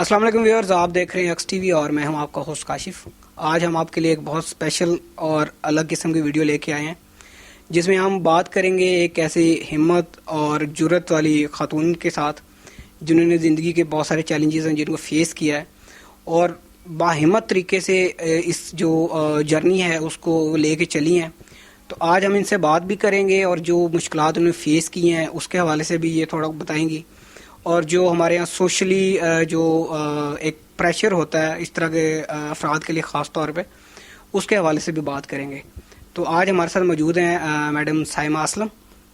السلام علیکم ویورز، آپ دیکھ رہے ہیں ایکس ٹی وی اور میں ہوں آپ کا ہوسٹ کاشف۔ آج ہم آپ کے لیے ایک بہت اسپیشل اور الگ قسم کی ویڈیو لے کے آئے ہیں، جس میں ہم بات کریں گے ایک ایسی ہمت اور جرت والی خاتون کے ساتھ جنہوں نے زندگی کے بہت سارے چیلنجز ہیں جن کو فیس کیا ہے اور باہمت طریقے سے اس جو جرنی ہے اس کو لے کے چلی ہیں۔ تو آج ہم ان سے بات بھی کریں گے اور جو مشکلات انہوں نے فیس کی ہیں اس کے حوالے سے بھی یہ تھوڑا بتائیں گی، اور جو ہمارے یہاں سوشلی جو ایک پریشر ہوتا ہے اس طرح کے افراد کے لیے خاص طور پہ، اس کے حوالے سے بھی بات کریں گے۔ تو آج ہمارے ساتھ موجود ہیں میڈم سائمہ اسلم،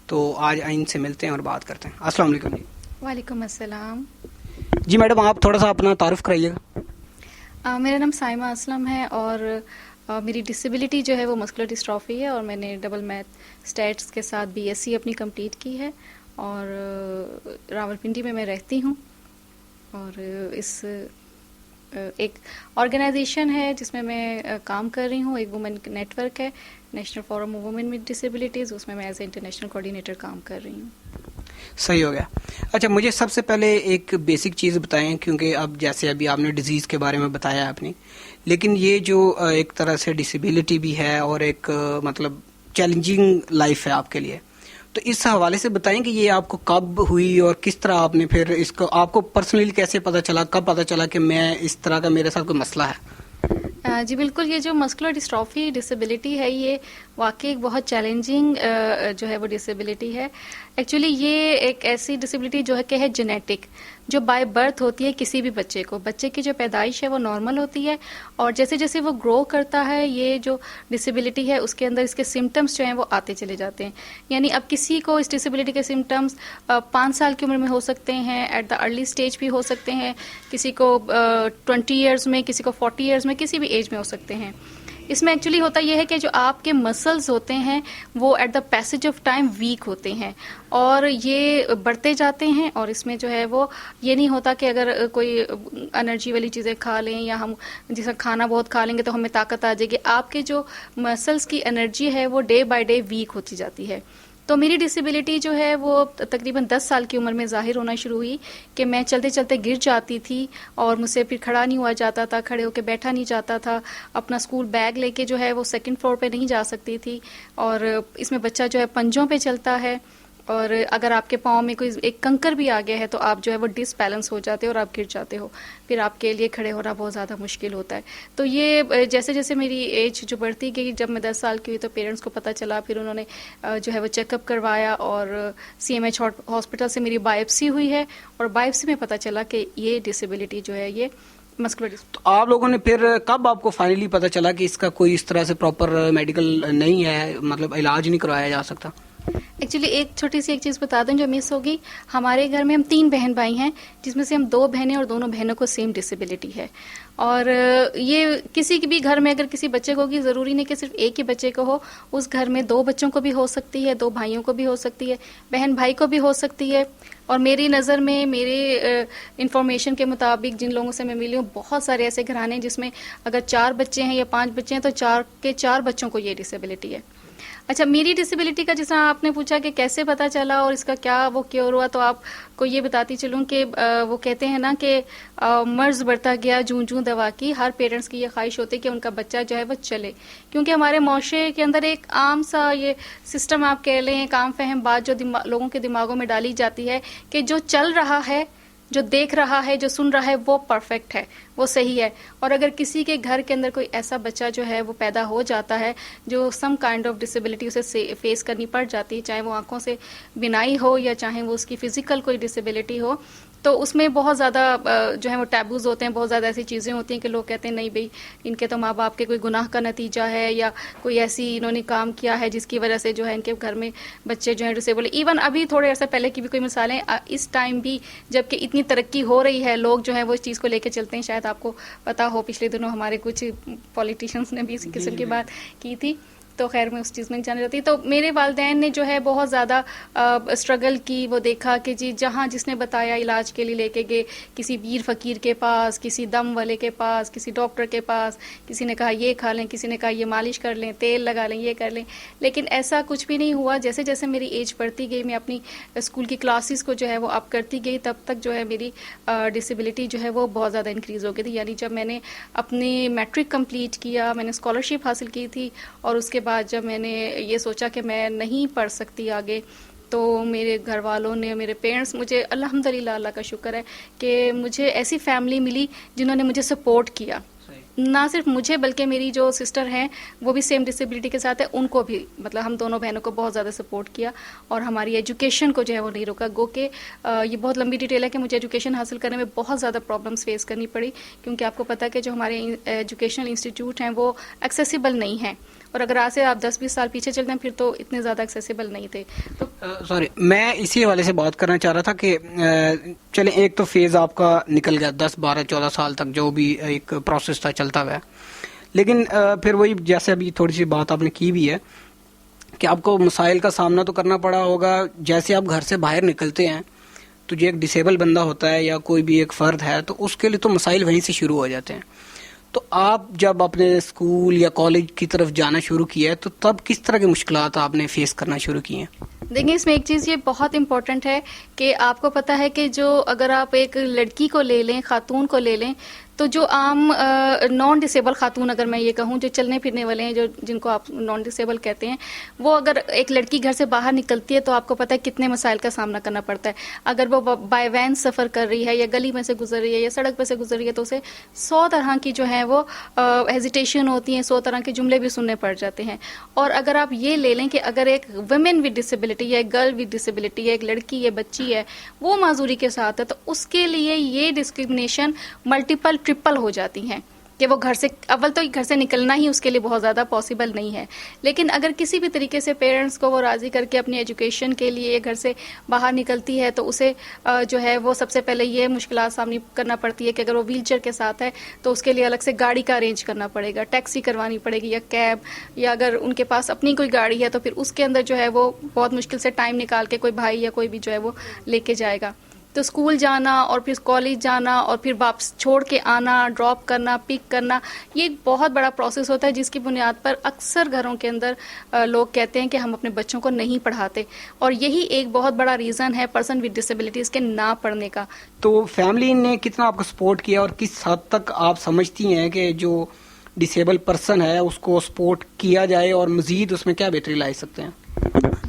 تو آج ان سے ملتے ہیں اور بات کرتے ہیں۔ السلام علیکم جی۔ وعلیکم السلام جی میڈم، آپ تھوڑا سا اپنا تعارف کرائیے گا۔ میرا نام سائمہ اسلم ہے اور میری ڈسیبلٹی جو ہے وہ مسکولر ڈسٹرافی ہے، اور میں نے ڈبل میتھ اسٹیٹس کے ساتھ BSc اپنی کمپلیٹ کی ہے، اور راولپنڈی میں رہتی ہوں، اور اس ایک آرگنائزیشن ہے جس میں کام کر رہی ہوں، ایک وومن نیٹ ورک ہے، national forum of women with disabilities, اس میں ایز اے انٹرنیشنل کوآرڈینیٹر کام کر رہی ہوں۔ صحیح ہو گیا۔ اچھا، مجھے سب سے پہلے ایک بیسک چیز بتائیں، کیونکہ اب جیسے ابھی آپ نے ڈیزیز کے بارے میں بتایا اپنی، لیکن یہ جو ایک طرح سے ڈسیبلٹی بھی ہے اور ایک مطلب چیلنجنگ لائف ہے آپ کے لیے، تو اس حوالے سے بتائیں کہ یہ آپ کو کب ہوئی اور کس طرح آپ نے پھر اس کو، آپ کو پرسنلی کیسے پتہ چلا، کب پتہ چلا کہ میں اس طرح کا میرے ساتھ کوئی مسئلہ ہے؟ جی بالکل، یہ جو مسکولر ڈسٹرافی ڈسیبلٹی ہے یہ واقعی ایک بہت چیلنجنگ جو ہے وہ ڈسیبلٹی ہے۔ ایکچولی یہ ایک ایسی ڈسیبلٹی جو ہے کہ ہے جینیٹک، جو بائی برتھ ہوتی ہے کسی بھی بچے کو، بچے کی جو پیدائش ہے وہ نارمل ہوتی ہے، اور جیسے جیسے وہ گرو کرتا ہے یہ جو ڈسیبلٹی ہے اس کے اندر اس کے سمٹمز جو ہیں وہ آتے چلے جاتے ہیں۔ یعنی اب کسی کو اس ڈسیبلٹی کے سمٹمز 5 سال کی عمر میں ہو سکتے ہیں، ایٹ دا ارلی اسٹیج بھی ہو سکتے ہیں، کسی کو 20 ایئرز میں، کسی کو 40 ایئرز میں، کسی بھی ایج میں ہو سکتے ہیں۔ اس میں ایکچولی ہوتا یہ ہے کہ جو آپ کے مسلز ہوتے ہیں وہ at the passage of time weak ہوتے ہیں اور یہ بڑھتے جاتے ہیں، اور اس میں جو ہے وہ یہ نہیں ہوتا کہ اگر کوئی انرجی والی چیزیں کھا لیں یا ہم جیسا کھانا بہت کھا لیں گے تو ہمیں طاقت آ جائے گی، آپ کے جو مسلز کی انرجی ہے وہ ڈے بائی ڈے ویک ہوتی جاتی ہے۔ تو میری ڈسیبلٹی جو ہے وہ تقریباً 10 سال کی عمر میں ظاہر ہونا شروع ہوئی کہ میں چلتے چلتے گر جاتی تھی اور مجھ سے پھر کھڑا نہیں ہوا جاتا تھا، کھڑے ہو کے بیٹھا نہیں جاتا تھا، اپنا اسکول بیگ لے کے جو ہے وہ 2nd فلور پہ نہیں جا سکتی تھی، اور اس میں بچہ جو ہے پنجوں پہ چلتا ہے، اور اگر آپ کے پاؤں میں کوئی ایک کنکر بھی آ گیا ہے تو آپ جو ہے وہ ڈس بیلنس ہو جاتے ہو اور آپ گر جاتے ہو، پھر آپ کے لیے کھڑے ہونا بہت زیادہ مشکل ہوتا ہے۔ تو یہ جیسے جیسے میری ایج جو بڑھتی گئی، جب میں 10 سال کی ہوئی تو پیرنٹس کو پتہ چلا، پھر انہوں نے جو ہے وہ چیک اپ کروایا، اور CMH ہاسپٹل سے میری بائپسی ہوئی ہے، اور بائپسی میں پتہ چلا کہ یہ ڈسیبلٹی جو ہے یہ مسکولر۔ تو آپ لوگوں نے پھر کب آپ کو فائنلی پتہ چلا کہ اس کا کوئی اس طرح سے پراپر میڈیکل نہیں ہے، مطلب علاج نہیں کروایا جا سکتا؟ ایکچولی ایک چھوٹی سی ایک چیز بتا دیں جو مس ہوگی، ہمارے گھر میں ہم 3 بہن بھائی ہیں، جس میں سے ہم 2 بہنیں اور دونوں بہنوں کو سیم ڈسیبلٹی ہے، اور یہ کسی بھی گھر میں اگر کسی بچے کو ہوگی، ضروری نہیں کہ صرف ایک ہی بچے کو ہو، اس گھر میں 2 بچوں کو بھی ہو سکتی ہے، 2 بھائیوں کو بھی ہو سکتی ہے، بہن بھائی کو بھی ہو سکتی ہے۔ اور میری نظر میں، میرے انفارمیشن کے مطابق جن لوگوں سے میں ملی ہوں، بہت سارے ایسے گھرانے ہیں جس میں اگر 4 بچے ہیں یا 5 بچے ہیں تو 4 کے 4 بچوں کو یہ ڈسیبلٹی ہے۔ اچھا، میری ڈسیبلٹی کا جس طرح آپ نے پوچھا کہ کیسے پتا چلا اور اس کا کیا وہ کیور ہوا، تو آپ کو یہ بتاتی چلوں کہ وہ کہتے ہیں نا کہ مرض بڑھتا گیا جوں جوں دوا کی، ہر پیرنٹس کی یہ خواہش ہوتی ہے کہ ان کا بچہ جو ہے وہ چلے، کیونکہ ہمارے معاشرے کے اندر ایک عام سا یہ سسٹم آپ کہہ لیں، ایک عام فہم بات جو لوگوں کے دماغوں میں ڈالی جاتی ہے کہ جو چل رہا ہے، جو دیکھ رہا ہے، جو سن رہا ہے، وہ پرفیکٹ ہے، وہ صحیح ہے، اور اگر کسی کے گھر کے اندر کوئی ایسا بچہ جو ہے وہ پیدا ہو جاتا ہے جو سم کائنڈ آف ڈسیبلٹی اسے فیس کرنی پڑ جاتی ہے، چاہے وہ آنکھوں سے بینائی ہو یا چاہے وہ اس کی فزیکل کوئی ڈسیبلٹی ہو، تو اس میں بہت زیادہ جو ہے وہ ٹیبوز ہوتے ہیں، بہت زیادہ ایسی چیزیں ہوتی ہیں کہ لوگ کہتے ہیں نہیں بھئی ان کے تو ماں باپ کے کوئی گناہ کا نتیجہ ہے، یا کوئی ایسی انہوں نے کام کیا ہے جس کی وجہ سے جو ہے ان کے گھر میں بچے جو ہیں ڈسیبل۔ ایون ابھی تھوڑے عرصے پہلے کی بھی کوئی مثالیں، اس ٹائم بھی جب کہ اتنی ترقی ہو رہی ہے، لوگ جو ہیں وہ اس چیز کو لے کے چلتے ہیں، شاید آپ کو پتا ہو پچھلے دنوں ہمارے کچھ پولیٹیشنز نے بھی اسی قسم کی بات کی تھی تو خیر میں اس چیز میں نہیں جانا چاہتی. تو میرے والدین نے جو ہے بہت زیادہ اسٹرگل کی. وہ دیکھا کہ جی جہاں جس نے بتایا علاج کے لیے لے کے گئے, کسی پیر فقیر کے پاس, کسی دم والے کے پاس, کسی ڈاکٹر کے پاس, کسی نے کہا یہ کھا لیں, کسی نے کہا یہ مالش کر لیں, تیل لگا لیں, یہ کر لیں, لیکن ایسا کچھ بھی نہیں ہوا. جیسے جیسے میری ایج بڑھتی گئی, میں اپنی اسکول کی کلاسز کو جو ہے وہ اپ کرتی گئی, تب تک جو ہے میری ڈسیبلٹی جو ہے وہ بہت زیادہ انکریز ہو گئی تھی. یعنی جب میں نے اپنی میٹرک کمپلیٹ کیا, میں نے اسکالرشپ حاصل کی تھی, اور اس کے بعد جب میں نے یہ سوچا کہ میں نہیں پڑھ سکتی آگے, تو میرے گھر والوں نے, میرے پیرنٹس, مجھے الحمدللہ اللہ کا شکر ہے کہ مجھے ایسی فیملی ملی جنہوں نے مجھے سپورٹ کیا. نہ صرف مجھے بلکہ میری جو سسٹر ہیں وہ بھی سیم ڈسیبلٹی کے ساتھ ہے, ان کو بھی, مطلب ہم دونوں بہنوں کو بہت زیادہ سپورٹ کیا, اور ہماری ایجوکیشن کو جو ہے وہ نہیں روکا. گو کہ یہ بہت لمبی ڈیٹیل ہے کہ مجھے ایجوکیشن حاصل کرنے میں بہت زیادہ پرابلمس فیس کرنی پڑی, کیونکہ آپ کو پتہ ہے کہ جو ہمارے ایجوکیشنل انسٹیٹیوٹ ہیں وہ ایکسیسیبل نہیں ہیں, اور اگر آج سے آپ 10-20 سال پیچھے چلتے ہیں پھر تو اتنے زیادہ ایکسیسیبل نہیں تھے. تو سوری, میں اسی حوالے سے بات کرنا چاہ رہا تھا کہ چلیں ایک تو فیز آپ کا نکل گیا, 10-12-14 سال تک جو بھی ایک پروسیس تھا چلتا ہوا ہے, لیکن پھر وہی جیسے ابھی تھوڑی سی بات آپ نے کی بھی ہے کہ آپ کو مسائل کا سامنا تو کرنا پڑا ہوگا. جیسے آپ گھر سے باہر نکلتے ہیں تو جو ایک ڈسیبل بندہ ہوتا ہے یا کوئی بھی ایک فرد ہے, تو اس کے لیے تو مسائل وہیں سے شروع ہو جاتے ہیں. تو آپ جب اپنے اسکول یا کالج کی طرف جانا شروع کیا ہے تو تب کس طرح کی مشکلات آپ نے فیس کرنا شروع کی ہیں؟ دیکھیں, اس میں ایک چیز یہ بہت امپورٹنٹ ہے کہ آپ کو پتہ ہے کہ جو اگر آپ ایک لڑکی کو لے لیں, خاتون کو لے لیں, تو جو عام نان ڈسیبل خاتون, اگر میں یہ کہوں, جو چلنے پھرنے والے ہیں, جو جن کو آپ نان ڈسیبل کہتے ہیں, وہ اگر ایک لڑکی گھر سے باہر نکلتی ہے تو آپ کو پتہ ہے کتنے مسائل کا سامنا کرنا پڑتا ہے. اگر وہ بائی وین سفر کر رہی ہے, یا گلی میں سے گزر رہی ہے, یا سڑک پہ سے گزر رہی ہے, تو اسے 100 طرح کی جو ہے وہ ہیزیٹیشن ہوتی ہیں, 100 طرح کے جملے بھی سننے پڑ جاتے ہیں. اور اگر آپ یہ لے لیں کہ اگر ایک ویمن ود ڈسیبلٹی یا ایک گرل ود ڈسیبلٹی یا ایک لڑکی یا بچی ہے وہ معذوری کے ساتھ ہے, تو اس کے لیے یہ ڈسکرمنیشن ملٹیپل ٹرپل ہو جاتی ہیں کہ وہ گھر سے, اول تو گھر سے نکلنا ہی اس کے لیے بہت زیادہ پاسبل نہیں ہے. لیکن اگر کسی بھی طریقے سے پیرنٹس کو وہ راضی کر کے اپنی ایجوکیشن کے لیے گھر سے باہر نکلتی ہے, تو اسے جو ہے وہ سب سے پہلے یہ مشکلات سامنے کرنا پڑتی ہے کہ اگر وہ ویل چیئر کے ساتھ ہے تو اس کے لیے الگ سے گاڑی کا ارینج کرنا پڑے گا, ٹیکسی کروانی پڑے گی, یا کیب, یا اگر ان کے پاس اپنی کوئی گاڑی ہے تو پھر اس کے اندر جو ہے وہ بہت مشکل سے ٹائم نکال کے کوئی بھائی یا کوئی بھی جو ہے وہ لے کے جائے گا. تو اسکول جانا اور پھر کالج جانا اور پھر واپس چھوڑ کے آنا, ڈراپ کرنا, پک کرنا, یہ ایک بہت بڑا پروسیس ہوتا ہے جس کی بنیاد پر اکثر گھروں کے اندر لوگ کہتے ہیں کہ ہم اپنے بچوں کو نہیں پڑھاتے, اور یہی ایک بہت بڑا ریزن ہے پرسن ود ڈسیبلٹیز کے نہ پڑھنے کا. تو فیملی نے کتنا آپ کو سپورٹ کیا, اور کس حد تک آپ سمجھتی ہیں کہ جو ڈسیبل پرسن ہے اس کو سپورٹ کیا جائے, اور مزید اس میں کیا بہتری لا سکتے ہیں؟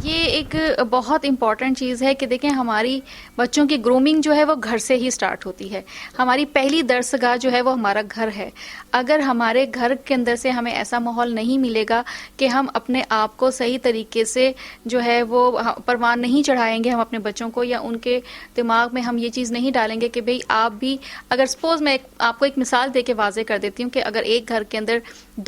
یہ ایک بہت امپورٹنٹ چیز ہے کہ دیکھیں, ہماری بچوں کی گرومنگ جو ہے وہ گھر سے ہی سٹارٹ ہوتی ہے. ہماری پہلی درسگاہ جو ہے وہ ہمارا گھر ہے. اگر ہمارے گھر کے اندر سے ہمیں ایسا ماحول نہیں ملے گا کہ ہم اپنے آپ کو صحیح طریقے سے جو ہے وہ پروان نہیں چڑھائیں گے ہم اپنے بچوں کو, یا ان کے دماغ میں ہم یہ چیز نہیں ڈالیں گے کہ بھئی آپ بھی, اگر سپوز میں آپ کو ایک مثال دے کے واضح کر دیتی ہوں کہ اگر ایک گھر کے اندر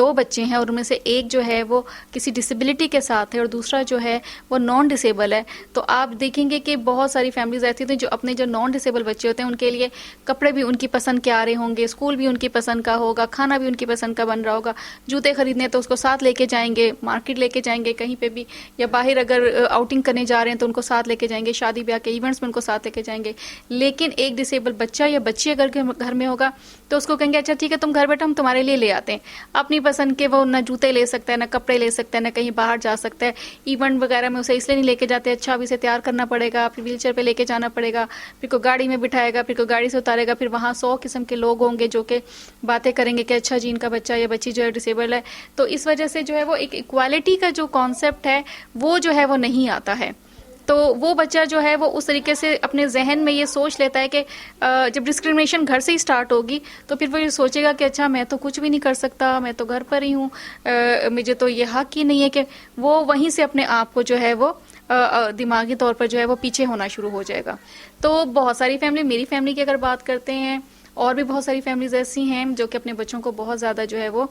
2 بچے ہیں اور ان میں سے ایک جو ہے وہ کسی ڈسیبلٹی کے ساتھ ہے اور دوسرا جو ہے وہ نان ڈسیبل ہے, تو آپ دیکھیں گے کہ بہت ساری فیملیز ایسی ہوتی ہیں جو اپنے جو نان ڈسیبل بچے ہوتے ہیں ان کے لیے کپڑے بھی ان کی پسند کے آ رہے ہوں گے, اسکول بھی ان کی پسند کا ہوگا, کھانا بھی ان کی پسند کا بن رہا ہوگا, جوتے خریدنے تو اس کو ساتھ لے کے جائیں گے, مارکیٹ لے کے جائیں گے کہیں پہ بھی, یا باہر اگر آؤٹنگ کرنے جا رہے ہیں تو ان کو ساتھ لے کے جائیں گے, شادی بیاہ کے ایونٹس میں ان کو ساتھ لے کے جائیں گے. لیکن ایک ڈسیبل بچہ یا بچی اگر گھر میں ہوگا تو اس کو کہیں گے اچھا ٹھیک ہے تم گھر بیٹھو, ہم تمہارے لیے لے آتے ہیں. اپنی پسند کے وہ نہ جوتے لے سکتا ہے, نہ کپڑے لے سکتا ہے, نہ کہیں باہر جا سکتا ہے. ایونٹ وغیرہ میں اسے اس لیے نہیں لے کے جاتے, اچھا ابھی سے تیار کرنا پڑے گا, پھر ویل چیئر پہ لے کے جانا پڑے گا, پھر کوئی گاڑی میں بٹھائے گا, پھر کوئی گاڑی سے اتارے گا, پھر وہاں 100 قسم کے لوگ ہوں گے جو کہ باتیں کریں گے کہ اچھا جی ان کا بچہ یا بچی جو ہے ڈسیبل ہے. تو اس وجہ سے جو ہے وہ ایک ایکوالٹی کا جو کانسیپٹ ہے وہ جو ہے وہ نہیں آتا ہے. تو وہ بچہ جو ہے وہ اس طریقے سے اپنے ذہن میں یہ سوچ لیتا ہے کہ جب ڈسکرمنیشن گھر سے ہی سٹارٹ ہوگی تو پھر وہ یہ سوچے گا کہ اچھا میں تو کچھ بھی نہیں کر سکتا, میں تو گھر پر ہی ہوں, مجھے تو یہ حق ہی نہیں ہے, کہ وہ وہیں سے اپنے آپ کو جو ہے وہ دماغی طور پر جو ہے وہ پیچھے ہونا شروع ہو جائے گا. تو بہت ساری فیملی, میری فیملی کی اگر بات کرتے ہیں, اور بھی بہت ساری فیملیز ایسی ہیں جو کہ اپنے بچوں کو بہت زیادہ جو ہے وہ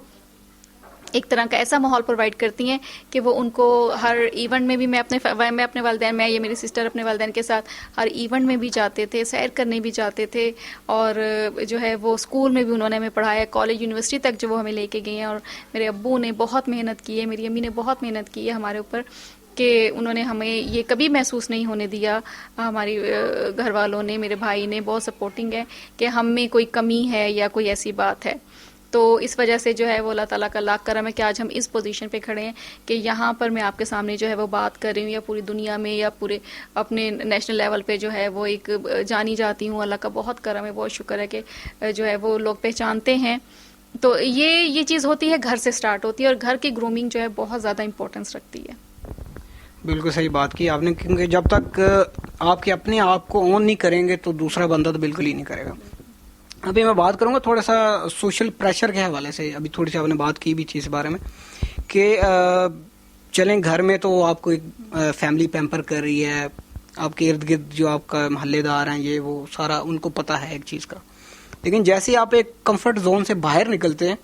ایک طرح کا ایسا ماحول پرووائڈ کرتی ہیں کہ وہ ان کو ہر ایونٹ میں بھی میں اپنے والدین، میں یا میری سسٹر اپنے والدین کے ساتھ ہر ایونٹ میں بھی جاتے تھے، سیر کرنے بھی جاتے تھے، اور جو ہے وہ اسکول میں بھی انہوں نے ہمیں پڑھایا، کالج یونیورسٹی تک جو وہ ہمیں لے کے گئے ہیں. اور میرے ابو نے بہت محنت کی ہے، میری امی نے بہت محنت کی ہے ہمارے اوپر، کہ انہوں نے ہمیں یہ کبھی محسوس نہیں ہونے دیا. ہماری گھر والوں نے، میرے بھائی نے بہت سپورٹنگ ہے کہ ہم میں کوئی کمی ہے یا کوئی ایسی بات ہے. تو اس وجہ سے جو ہے وہ اللہ تعالیٰ کا لاکھ کرم ہے کہ آج ہم اس پوزیشن پہ کھڑے ہیں کہ یہاں پر میں آپ کے سامنے جو ہے وہ بات کر رہی ہوں، یا پوری دنیا میں یا پورے اپنے نیشنل لیول پہ جو ہے وہ ایک جانی جاتی ہوں. اللہ کا بہت کرم ہے، بہت شکر ہے کہ جو ہے وہ لوگ پہچانتے ہیں. تو یہ چیز ہوتی ہے، گھر سے سٹارٹ ہوتی ہے، اور گھر کی گرومنگ جو ہے بہت زیادہ امپورٹنس رکھتی ہے. بالکل صحیح بات کی آپ نے، کیونکہ جب تک آپ کے اپنے آپ کو اون نہیں کریں گے تو دوسرا بندہ تو بالکل ہی نہیں کرے گا. ابھی میں بات کروں گا تھوڑا سا سوشل پریشر کے حوالے سے. ابھی تھوڑی سی آپ نے بات کی بھی تھی اس بارے میں کہ چلیں گھر میں تو آپ کو ایک فیملی پیمپر کر رہی ہے، آپ کے ارد گرد جو آپ کا محلے دار ہیں یہ وہ سارا ان کو پتہ ہے ایک چیز کا، لیکن جیسے آپ ایک کمفرٹ زون سے باہر نکلتے ہیں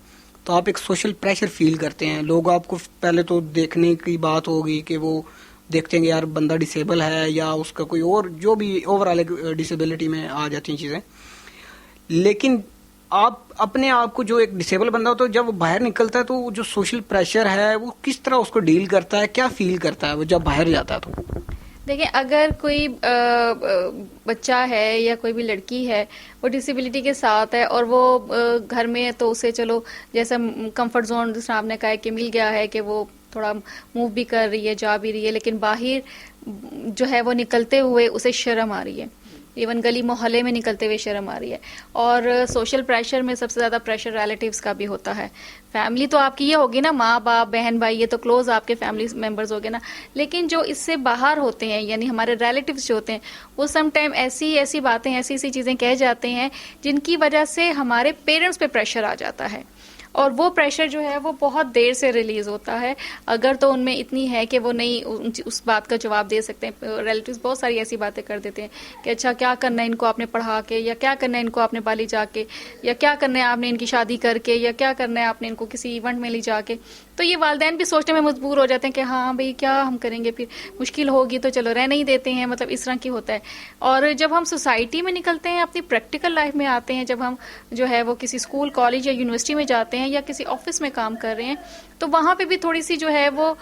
تو آپ ایک سوشل پریشر فیل کرتے ہیں. لوگ آپ کو پہلے تو دیکھنے کی بات ہوگی کہ وہ دیکھتے ہیں کہ یار بندہ ڈسیبل ہے، یا اس کا کوئی اور جو بھی اوور آل ڈسیبلٹی میں آ جاتی ہیں چیزیں. لیکن آپ اپنے آپ کو جو ایک ڈسیبل بندہ ہوتا ہے جب وہ باہر نکلتا ہے تو جو سوشل پریشر ہے وہ کس طرح اس کو ڈیل کرتا ہے، کیا فیل کرتا ہے وہ جب باہر جاتا ہے؟ تو دیکھیں، اگر کوئی بچہ ہے یا کوئی بھی لڑکی ہے وہ ڈسیبلٹی کے ساتھ ہے اور وہ گھر میں، تو اسے چلو جیسا کمفرٹ زون جس آپ نے کہا کہ مل گیا ہے کہ وہ تھوڑا موو بھی کر رہی ہے، جا بھی رہی ہے، لیکن باہر جو ہے وہ نکلتے ہوئے اسے شرم آ رہی ہے. ایون گلی محلے میں نکلتے ہوئے شرم آ رہی ہے. اور سوشل پریشر میں سب سے زیادہ پریشر ریلیٹیوز کا بھی ہوتا ہے. فیملی تو آپ کی یہ ہوگی نا، ماں باپ بہن بھائی، یہ تو کلوز آپ کے فیملی ممبرز ہو گئے نا، لیکن جو اس سے باہر ہوتے ہیں یعنی ہمارے ریلیٹیوز جو ہوتے ہیں وہ سم ٹائم ایسی باتیں، ایسی چیزیں کہہ جاتے ہیں جن کی وجہ سے ہمارے پیرنٹس پہ پریشر آ جاتا ہے. اور وہ پریشر جو ہے وہ بہت دیر سے ریلیز ہوتا ہے. اگر تو ان میں اتنی ہے کہ وہ نہیں اس بات کا جواب دے سکتے ہیں. ریلیٹیوز بہت ساری ایسی باتیں کر دیتے ہیں کہ اچھا کیا کرنا ہے ان کو آپ نے پڑھا کے، یا کیا کرنا ہے ان کو آپ نے بالی جا کے، یا کیا کرنا ہے آپ نے ان کی شادی کر کے، یا کیا کرنا ہے آپ نے ان کو کسی ایونٹ میں لے جا کے. تو یہ والدین بھی سوچنے میں مجبور ہو جاتے ہیں کہ ہاں بھئی کیا ہم کریں گے، پھر مشکل ہوگی تو چلو رہنے ہی دیتے ہیں. مطلب اس طرح کی ہوتا ہے. اور جب ہم سوسائٹی میں نکلتے ہیں، اپنی پریکٹیکل لائف میں آتے ہیں، جب ہم جو ہے وہ کسی اسکول کالج یا یونیورسٹی میں جاتے ہیں یا کسی آفس میں کام کر رہے ہیں، تو وہاں پہ بھی تھوڑی سی جو ہے وہ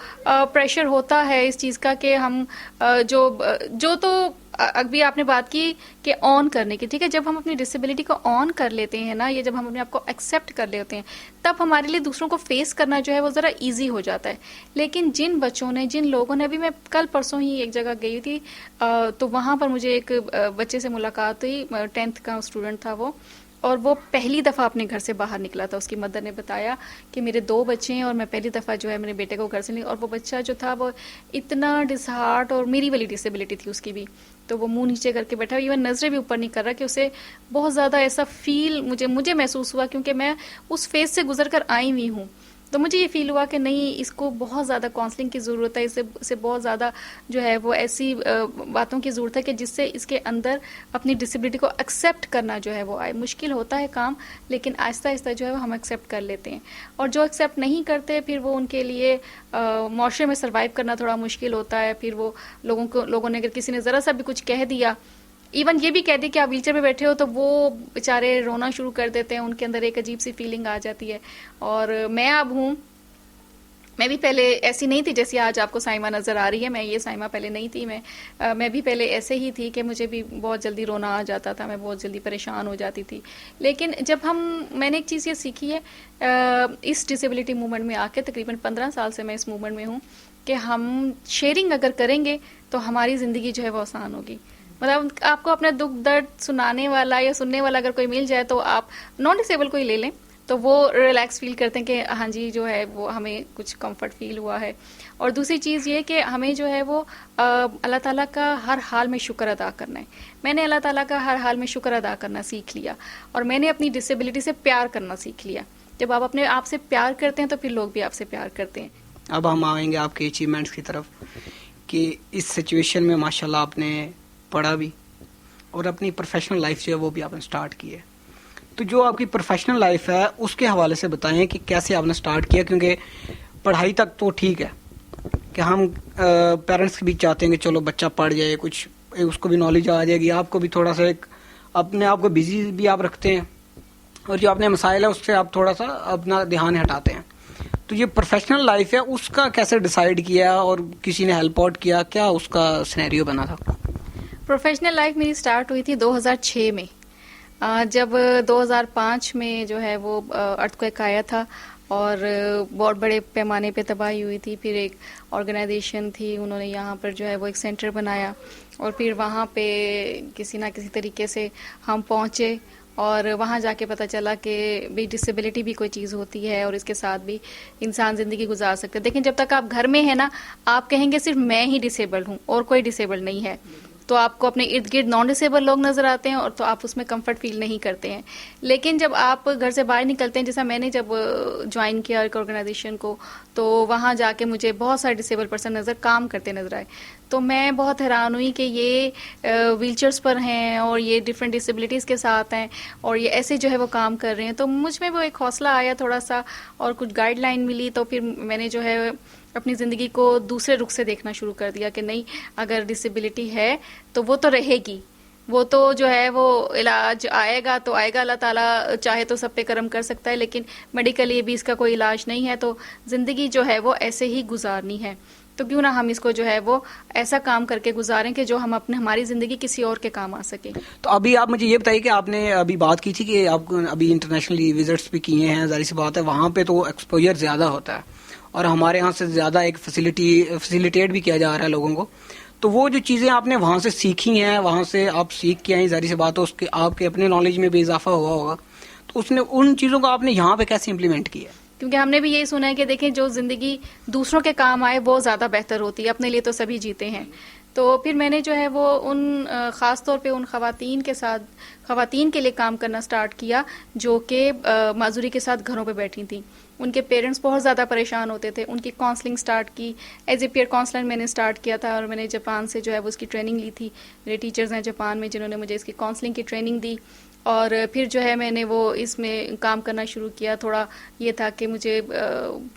پریشر ہوتا ہے اس چیز کا کہ ہم جو تو ابھی آپ نے بات کی کہ آن کرنے کی، ٹھیک ہے، جب ہم اپنی ڈسیبلٹی کو آن کر لیتے ہیں نا، یا جب ہم اپنے آپ کو ایکسیپٹ کر لیتے ہیں، تب ہمارے لیے دوسروں کو فیس کرنا جو ہے وہ ذرا ایزی ہو جاتا ہے. لیکن جن بچوں نے، جن لوگوں نے، ابھی میں کل پرسوں ہی ایک جگہ گئی تھی تو وہاں پر مجھے ایک بچے سے ملاقات ہوئی، 10th کا اسٹوڈنٹ تھا وہ، اور وہ پہلی دفعہ اپنے گھر سے باہر نکلا تھا. اس کی مدر نے بتایا کہ میرے 2 بچے ہیں اور میں پہلی دفعہ جو ہے میرے بیٹے کو گھر سے اور وہ بچہ جو تھا وہ اتنا ڈس ہارٹ، اور میری والی ڈسیبلٹی تھی اس کی بھی، تو وہ منہ نیچے کر کے بیٹھا، ایون نظریں بھی اوپر نہیں کر رہا، کہ اسے بہت زیادہ ایسا فیل مجھے محسوس ہوا، کیونکہ میں اس فیز سے گزر کر آئی ہوئی ہوں. تو مجھے یہ فیل ہوا کہ نہیں، اس کو بہت زیادہ کاؤنسلنگ کی ضرورت ہے، اسے بہت زیادہ جو ہے وہ ایسی باتوں کی ضرورت ہے کہ جس سے اس کے اندر اپنی ڈسیبلٹی کو ایکسیپٹ کرنا جو ہے وہ آئے. مشکل ہوتا ہے کام، لیکن آہستہ آہستہ جو ہے وہ ہم ایکسیپٹ کر لیتے ہیں. اور جو ایکسیپٹ نہیں کرتے، پھر وہ ان کے لیے معاشرے میں سروائیو کرنا تھوڑا مشکل ہوتا ہے. پھر وہ لوگوں نے اگر کسی نے ذرا سا بھی کچھ کہہ دیا، ایون یہ بھی کہہ دی کہ آپ ویل چیئر میں بیٹھے ہو، تو وہ بیچارے رونا شروع کر دیتے ہیں. ان کے اندر ایک عجیب سی فیلنگ آ جاتی ہے. اور میں اب ہوں، میں بھی پہلے ایسی نہیں تھی جیسی آج آپ کو سائمہ نظر آ رہی ہے. میں یہ سائمہ پہلے نہیں تھی. میں بھی پہلے ایسے ہی تھی کہ مجھے بھی بہت جلدی رونا آ جاتا تھا، میں بہت جلدی پریشان ہو جاتی تھی. لیکن جب میں نے ایک چیز یہ سیکھی ہے اس ڈسیبلٹی موومنٹ میں آ کے، تقریباً 15 سال سے میں اس موومنٹ میں ہوں، کہ ہم شیئرنگ اگر کریں گے تو ہماری زندگی جو ہے وہ آسان ہوگی. مطلب آپ کو اپنا دکھ درد سنانے والا یا سننے والا اگر کوئی مل جائے تو آپ نان ڈسیبل کو ہی لے لیں، تو وہ ریلیکس فیل کرتے ہیں کہ ہاں جی جو ہے وہ ہمیں کچھ کمفرٹ فیل ہوا ہے. اور دوسری چیز یہ کہ ہمیں جو ہے وہ اللہ تعالیٰ کا ہر حال میں شکر ادا کرنا ہے. میں نے اللہ تعالیٰ کا ہر حال میں شکر ادا کرنا سیکھ لیا، اور میں نے اپنی ڈسیبلٹی سے پیار کرنا سیکھ لیا. جب آپ اپنے آپ سے پیار کرتے ہیں تو پھر لوگ بھی آپ سے پیار کرتے ہیں. اب ہم آئیں گے آپ کے اچیومنٹس کی طرف، کہ اس سچویشن میں ماشاءاللہ آپ نے پڑھا بھی اور اپنی پروفیشنل لائف جو ہے وہ بھی آپ نے سٹارٹ کی ہے. تو جو آپ کی پروفیشنل لائف ہے اس کے حوالے سے بتائیں کہ کیسے آپ نے سٹارٹ کیا, کیونکہ پڑھائی تک تو ٹھیک ہے کہ ہم پیرنٹس بھی چاہتے ہیں کہ چلو بچہ پڑھ جائے, کچھ اس کو بھی نالج آ جائے گی, آپ کو بھی تھوڑا سا ایک اپنے آپ کو بزی بھی آپ رکھتے ہیں, اور جو اپنے مسائل ہے اس سے آپ تھوڑا سا اپنا دھیان ہٹاتے ہیں. تو یہ پروفیشنل لائف ہے اس کا کیسے ڈیسائیڈ کیا, اور کسی نے ہیلپ آؤٹ کیا, کیا اس کا سینیریو بنا تھا؟ پروفیشنل لائف میری سٹارٹ ہوئی تھی 2006 میں, جب 2005 میں جو ہے وہ ارتھکویک آیا تھا اور بہت بڑے پیمانے پہ تباہی ہوئی تھی. پھر ایک آرگنائزیشن تھی, انہوں نے یہاں پر جو ہے وہ ایک سینٹر بنایا, اور پھر وہاں پہ کسی نہ کسی طریقے سے ہم پہنچے, اور وہاں جا کے پتہ چلا کہ بھی ڈسیبلٹی بھی کوئی چیز ہوتی ہے, اور اس کے ساتھ بھی انسان زندگی گزار سکتے. دیکھیں جب تک آپ گھر میں ہیں نا, آپ کہیں گے صرف میں ہی ڈسیبلڈ ہوں اور کوئی ڈسیبل نہیں ہے, تو آپ کو اپنے ارد گرد نان ڈسیبل لوگ نظر آتے ہیں, اور تو آپ اس میں کمفرٹ فیل نہیں کرتے ہیں. لیکن جب آپ گھر سے باہر نکلتے ہیں, جیسا میں نے جب جوائن کیا ایک آرگنائزیشن کو, تو وہاں جا کے مجھے بہت سارے ڈسیبل پرسن کام کرتے نظر آئے. تو میں بہت حیران ہوئی کہ یہ ویل چیئرس پر ہیں اور یہ ڈفرینٹ ڈسیبلٹیز کے ساتھ ہیں, اور یہ ایسے جو ہے وہ کام کر رہے ہیں. تو مجھ میں وہ ایک حوصلہ آیا تھوڑا سا, اور کچھ گائیڈ لائن ملی, تو پھر میں نے جو ہے اپنی زندگی کو دوسرے رخ سے دیکھنا شروع کر دیا کہ نہیں, اگر ڈسیبلٹی ہے تو وہ تو رہے گی, وہ تو جو ہے وہ علاج آئے گا تو آئے گا, اللہ تعالیٰ چاہے تو سب پہ کرم کر سکتا ہے, لیکن میڈیکلی بھی اس کا کوئی علاج نہیں ہے. تو زندگی جو ہے وہ ایسے ہی گزارنی ہے, تو کیوں نہ ہم اس کو جو ہے وہ ایسا کام کر کے گزاریں کہ جو ہم ہماری زندگی کسی اور کے کام آ سکے. تو ابھی آپ مجھے یہ بتائیے کہ آپ نے ابھی بات کی تھی کہ آپ ابھی انٹرنیشنلی وزٹس بھی کیے ہیں, ظاہر سی بات ہے وہاں پہ تو ایکسپوجر زیادہ ہوتا ہے, اور ہمارے ہاں سے زیادہ ایک فیسیلیٹیٹ بھی کیا جا رہا ہے لوگوں کو. تو وہ جو چیزیں آپ نے وہاں سے سیکھی ہیں, وہاں سے آپ سیکھ کے آئیں, ظاہر سی بات ہے اس کے آپ کے اپنے نالج میں بھی اضافہ ہوا ہوگا, تو اس نے ان چیزوں کو آپ نے یہاں پہ کیسے امپلیمنٹ کیا؟ کیونکہ ہم نے بھی یہی سنا ہے کہ دیکھیں جو زندگی دوسروں کے کام آئے وہ زیادہ بہتر ہوتی ہے, اپنے لیے تو سبھی جیتے ہیں. تو پھر میں نے جو ہے وہ ان خاص طور پہ ان خواتین کے ساتھ, خواتین کے لیے کام کرنا سٹارٹ کیا جو کہ معذوری کے ساتھ گھروں پہ بیٹھی تھیں. ان کے پیرنٹس بہت زیادہ پریشان ہوتے تھے, ان کی کاؤنسلنگ سٹارٹ کی. ایز اے پیئر کاؤنسلر میں نے سٹارٹ کیا تھا, اور میں نے جاپان سے جو ہے وہ اس کی ٹریننگ لی تھی. میرے ٹیچرز ہیں جاپان میں جنہوں نے مجھے اس کی کاؤنسلنگ کی ٹریننگ دی, اور پھر جو ہے میں نے وہ اس میں کام کرنا شروع کیا. تھوڑا یہ تھا کہ مجھے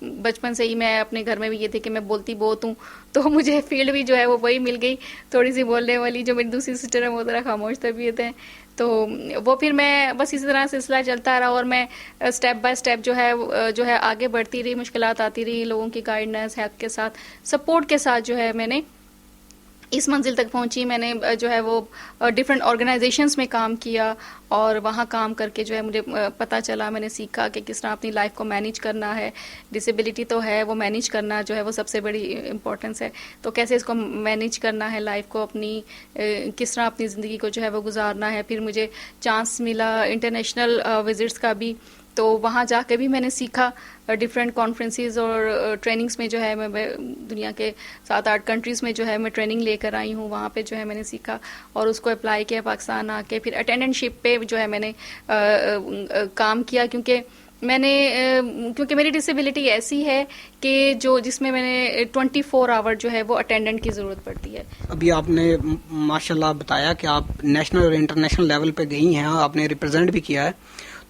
بچپن سے ہی میں اپنے گھر میں بھی یہ تھی کہ میں بولتی بہت ہوں, تو مجھے فیلڈ بھی جو ہے وہ وہی مل گئی, تھوڑی سی بولنے والی. جو میری دوسری سسٹر ہے وہ ذرا خاموش طبیعت ہے, تو وہ پھر میں بس اسی طرح سلسلہ چلتا رہا, اور میں اسٹیپ بائی اسٹیپ جو ہے آگے بڑھتی رہی. مشکلات آتی رہی, لوگوں کی گائیڈنس, ہیلپ کے ساتھ, سپورٹ کے ساتھ جو ہے میں نے اس منزل تک پہنچی. میں نے جو ہے وہ ڈفرینٹ آرگنائزیشنز میں کام کیا, اور وہاں کام کر کے جو ہے مجھے پتہ چلا, میں نے سیکھا کہ کس طرح اپنی لائف کو مینیج کرنا ہے. ڈسیبلٹی تو ہے, وہ مینیج کرنا جو ہے وہ سب سے بڑی امپورٹنس ہے. تو کیسے اس کو مینیج کرنا ہے, لائف کو اپنی کس طرح اپنی زندگی کو جو ہے وہ گزارنا ہے. پھر مجھے چانس ملا انٹرنیشنل وزٹس کا بھی, تو وہاں جا کے بھی میں نے سیکھا. ڈفرینٹ کانفرنسز اور ٹریننگز میں جو ہے میں دنیا کے 7-8 کنٹریز میں جو ہے میں ٹریننگ لے کر آئی ہوں. وہاں پہ جو ہے میں نے سیکھا اور اس کو اپلائی کیا پاکستان آ کے. پھر اٹینڈنٹ شپ پہ جو ہے میں نے کام کیا, کیونکہ میری ڈسیبلٹی ایسی ہے کہ جس میں نے 24 آور جو ہے وہ اٹینڈنٹ کی ضرورت پڑتی ہے. ابھی آپ نے ماشاءاللہ بتایا کہ آپ نیشنل اور انٹرنیشنل لیول پہ گئی ہیں, آپ نے ریپرزینٹ بھی کیا ہے.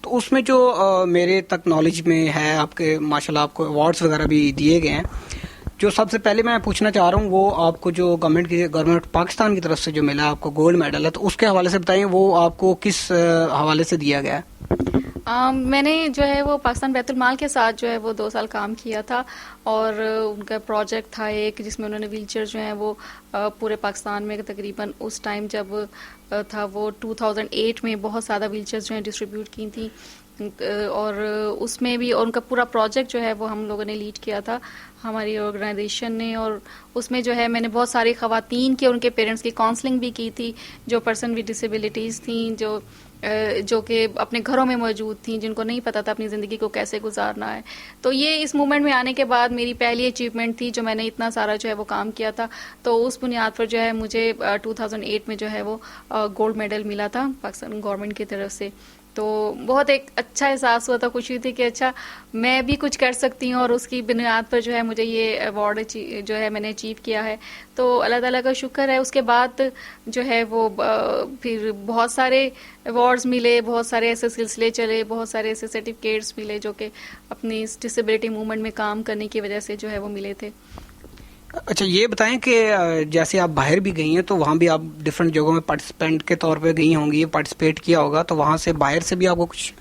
تو اس میں جو میرے تک نالج میں ہے, آپ کے ماشاءاللہ آپ کو ایوارڈز وغیرہ بھی دیے گئے ہیں. جو سب سے پہلے میں پوچھنا چاہ رہا ہوں وہ آپ کو جو گورنمنٹ پاکستان کی طرف سے جو ملا آپ کو گولڈ میڈل ہے, تو اس کے حوالے سے بتائیں وہ آپ کو کس حوالے سے دیا گیا ہے؟ میں نے جو ہے وہ پاکستان بیت المال کے ساتھ جو ہے وہ 2 سال کام کیا تھا, اور ان کا پروجیکٹ تھا ایک جس میں انہوں نے ویل چیئر جو ہیں وہ پورے پاکستان میں تقریباً اس ٹائم جب تھا وہ 2008 میں بہت زیادہ ویل چیئرز جو ہیں ڈسٹریبیوٹ کی تھیں, اور اس میں بھی ان کا پورا پروجیکٹ جو ہے وہ ہم لوگوں نے لیڈ کیا تھا ہماری آرگنائزیشن نے. اور اس میں جو ہے میں نے بہت ساری خواتین کی اور ان کے پیرنٹس کی کاؤنسلنگ بھی کی تھی, جو پرسن ود ڈسیبلٹیز تھیں, جو کہ اپنے گھروں میں موجود تھیں, جن کو نہیں پتا تھا اپنی زندگی کو کیسے گزارنا ہے. تو یہ اس موومنٹ میں آنے کے بعد میری پہلی اچیومنٹ تھی, جو میں نے اتنا سارا جو ہے وہ کام کیا تھا. تو اس بنیاد پر جو ہے مجھے 2008 میں جو ہے وہ گولڈ میڈل ملا تھا پاکستان گورنمنٹ کی طرف سے. تو بہت ایک اچھا احساس ہوا تھا, خوشی تھی کہ اچھا میں بھی کچھ کر سکتی ہوں, اور اس کی بنیاد پر جو ہے مجھے یہ ایوارڈ جو ہے میں نے اچیو کیا ہے. تو اللہ تعالیٰ کا شکر ہے. اس کے بعد جو ہے وہ پھر بہت سارے ایوارڈز ملے, بہت سارے ایسے سلسلے چلے, بہت سارے ایسے سرٹیفکیٹس ملے جو کہ اپنی اس ڈسیبلٹی موومنٹ میں کام کرنے کی وجہ سے جو ہے وہ ملے تھے. اچھا یہ بتائیں کہ جیسے آپ باہر بھی گئی ہیں تو وہاں بھی آپ ڈفرینٹ جگہوں میں پارٹیسپینٹ کے طور پہ گئی ہوں گی, پارٹیسپیٹ کیا ہوگا, تو وہاں سے باہر سے بھی آپ کو کچھ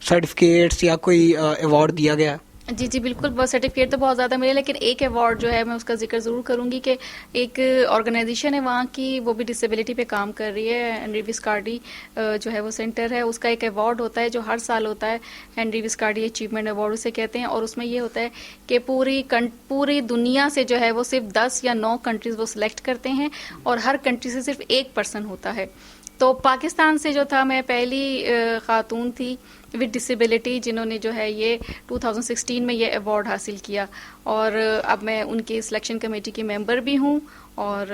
سرٹیفکیٹس یا کوئی ایوارڈ دیا گیا؟ جی جی بالکل, بہت سرٹیفکیٹ تو بہت زیادہ ملے, لیکن ایک ایوارڈ جو ہے میں اس کا ذکر ضرور کروں گی کہ ایک آرگنائزیشن ہے وہاں کی, وہ بھی ڈسیبلٹی پہ کام کر رہی ہے, ہنری وسکارڈی جو ہے وہ سینٹر ہے, اس کا ایک ایوارڈ ہوتا ہے جو ہر سال ہوتا ہے, ہنری وسکارڈی اچیومنٹ ایوارڈ اسے کہتے ہیں. اور اس میں یہ ہوتا ہے کہ پوری دنیا سے جو ہے وہ صرف 10 یا 9 کنٹریز وہ سلیکٹ کرتے ہیں, اور ہر کنٹری سے صرف ایک پرسن ہوتا ہے. تو پاکستان سے جو تھا, میں پہلی خاتون تھی وتھ ڈسیبلٹی جنہوں نے جو ہے یہ 2016 میں یہ ایوارڈ حاصل کیا, اور اب میں ان کی سلیکشن کمیٹی کی ممبر بھی ہوں. اور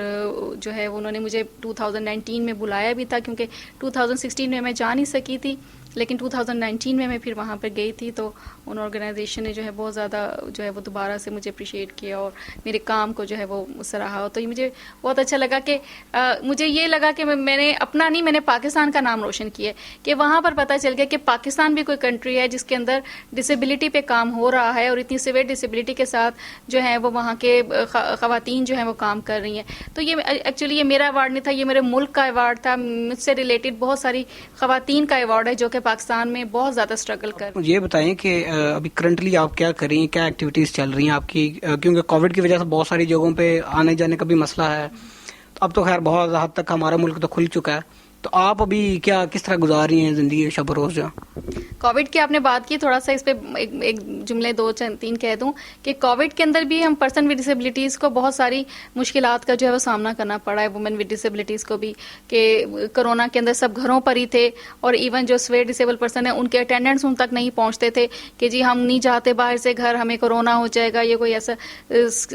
جو ہے انہوں نے مجھے 2019 میں بلایا بھی تھا, کیونکہ 2016 میں جا نہیں سکی تھی, لیکن 2019 میں پھر وہاں پہ گئی تھی. تو ان آرگنائزیشن نے جو ہے بہت زیادہ جو ہے وہ دوبارہ سے مجھے اپریشیٹ کیا اور میرے کام کو جو ہے وہ سراہا. تو یہ مجھے بہت اچھا لگا کہ مجھے یہ لگا کہ میں نے اپنا نہیں, میں نے پاکستان کا نام روشن کیا, کہ وہاں پر پتہ چل گیا کہ پاکستان بھی کوئی کنٹری ہے جس کے اندر ڈسیبلٹی پہ کام ہو رہا ہے, اور اتنی سیویئر ڈسیبلٹی کے ساتھ جو ہے وہ وہاں کے خواتین جو ہیں وہ کام کر رہی ہیں. تو یہ ایکچولی یہ میرا ایوارڈ نہیں تھا, یہ میرے ملک کا ایوارڈ تھا. مجھ سے ریلیٹڈ بہت ساری خواتین کا ایوارڈ ہے جو کہ پاکستان میں بہت زیادہ اسٹرگل کر. یہ بتائیں کہ ابھی کرنٹلی آپ کیا کر رہی ہیں, کیا ایکٹیویٹیز چل رہی ہیں آپ کی, کیونکہ کووڈ کی وجہ سے بہت ساری جگہوں پہ آنے جانے کا بھی مسئلہ ہے. اب تو خیر بہت حد تک ہمارا ملک تو کھل چکا ہے, تو آپ ابھی کس طرح گزار رہی ہیں زندگی شب روز؟ کووڈ کی آپ نے بات کی, تھوڑا سا اس پہ ایک جملے 2-3 کہہ دوں کہ کووڈ کے اندر بھی ہم پرسن ود ڈسیبلٹیز کو بہت ساری مشکلات کا جو ہے وہ سامنا کرنا پڑا ہے, وومن ود ڈسیبلٹیز کو بھی, کہ کرونا کے اندر سب گھروں پر ہی تھے, اور ایون جو سویئر ڈسیبل پرسن ہیں ان کے اٹینڈنٹس ان تک نہیں پہنچتے تھے کہ جی ہم نہیں جاتے باہر سے گھر, ہمیں کرونا ہو جائے گا, یہ کوئی ایسا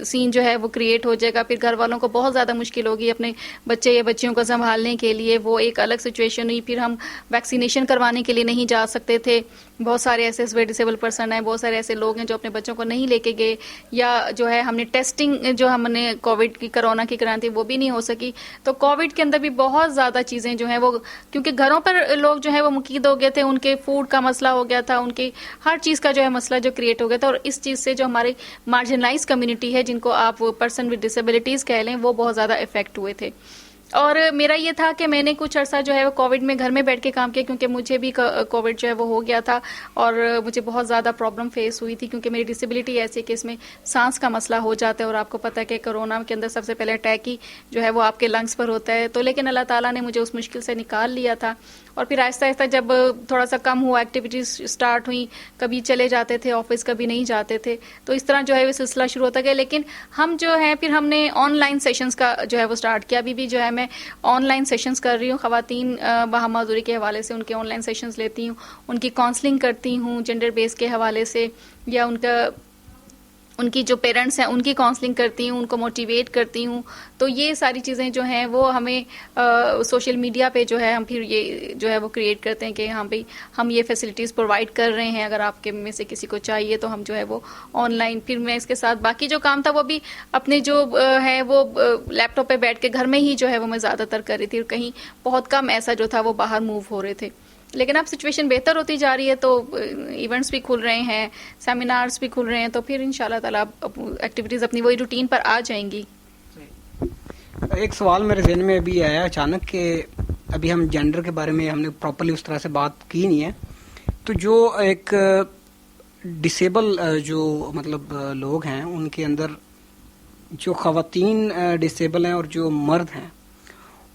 سین جو ہے وہ کریٹ ہو جائے گا. پھر گھر والوں کو بہت زیادہ مشکل ہوگی اپنے بچے یا بچیوں کو سنبھالنے کے لیے, وہ ایک الگ سچویشن ہوئی. پھر ہم ویکسینیشن کروانے کے لیے نہیں جا سکتے تھے, بہت سارے ایسے سویئر ڈسیبل پرسن ہیں, بہت سارے ایسے لوگ ہیں جو اپنے بچوں کو نہیں لے کے گئے, یا جو ہے ہم نے ٹیسٹنگ جو ہم نے کووڈ کی کرونا کی کرانی تھی وہ بھی نہیں ہو سکی. تو کووڈ کے اندر بھی بہت زیادہ چیزیں جو ہیں وہ, کیونکہ گھروں پر لوگ جو ہے وہ مقید ہو گئے تھے, ان کے فوڈ کا مسئلہ ہو گیا تھا, ان کی ہر چیز کا جو ہے مسئلہ جو کریٹ ہو گیا تھا, اور اس چیز سے جو ہماری مارجنلائز کمیونٹی ہے جن کو آپ پرسن ود ڈسیبلٹیز کہہ لیں, وہ بہت زیادہ افیکٹ ہوئے تھے. اور میرا یہ تھا کہ میں نے کچھ عرصہ جو ہے وہ کووڈ میں گھر میں بیٹھ کے کام کیا, کیونکہ مجھے بھی کووڈ جو ہے وہ ہو گیا تھا, اور مجھے بہت زیادہ پرابلم فیس ہوئی تھی, کیونکہ میری ڈسیبلٹی ایسی کہ اس میں سانس کا مسئلہ ہو جاتا ہے, اور آپ کو پتہ ہے کہ کرونا کے اندر سب سے پہلے اٹیک ہی جو ہے وہ آپ کے لنگس پر ہوتا ہے. تو لیکن اللہ تعالیٰ نے مجھے اس مشکل سے نکال لیا تھا, اور پھر آہستہ آہستہ جب تھوڑا سا کم ہوا, ایکٹیویٹیز اسٹارٹ ہوئیں, کبھی چلے جاتے تھے آفس, کبھی نہیں جاتے تھے, تو اس طرح جو ہے وہ سلسلہ شروع ہوتا گیا. لیکن ہم جو ہے پھر ہم نے آن لائن سیشنز کا جو ہے وہ اسٹارٹ کیا. ابھی بھی جو ہے میں آن لائن سیشنز کر رہی ہوں, خواتین باہم معذوری کے حوالے سے ان کے آن لائن سیشنز لیتی ہوں, ان کی کاؤنسلنگ کرتی ہوں جینڈر بیس کے حوالے سے, یا ان کی جو پیرنٹس ہیں ان کی کاؤنسلنگ کرتی ہوں, ان کو موٹیویٹ کرتی ہوں. تو یہ ساری چیزیں جو ہیں وہ ہمیں سوشل میڈیا پہ جو ہے ہم پھر یہ جو ہے وہ کریٹ کرتے ہیں کہ ہاں بھئی ہم یہ فیسلٹیز پرووائڈ کر رہے ہیں, اگر آپ کے میں سے کسی کو چاہیے تو ہم جو ہے وہ آن لائن. پھر میں اس کے ساتھ باقی جو کام تھا وہ بھی اپنے جو ہے وہ لیپ ٹاپ پہ بیٹھ کے گھر میں ہی جو ہے وہ میں زیادہ تر کر رہی تھی, اور کہیں بہت کم ایسا جو تھا وہ باہر موو ہو رہے تھے. لیکن اب سچویشن بہتر ہوتی جا رہی ہے, تو ایونٹس بھی کھل رہے ہیں, سیمینارز بھی کھل رہے ہیں, تو پھر انشاءاللہ تعالیٰ ایکٹیویٹیز اپنی وہی روٹین پر آ جائیں گی. ایک سوال میرے ذہن میں ابھی آیا اچانک کہ ابھی ہم جینڈر کے بارے میں ہم نے پراپرلی اس طرح سے بات کی نہیں ہے, تو جو ایک ڈسیبل جو مطلب لوگ ہیں ان کے اندر جو خواتین ڈسیبل ہیں اور جو مرد ہیں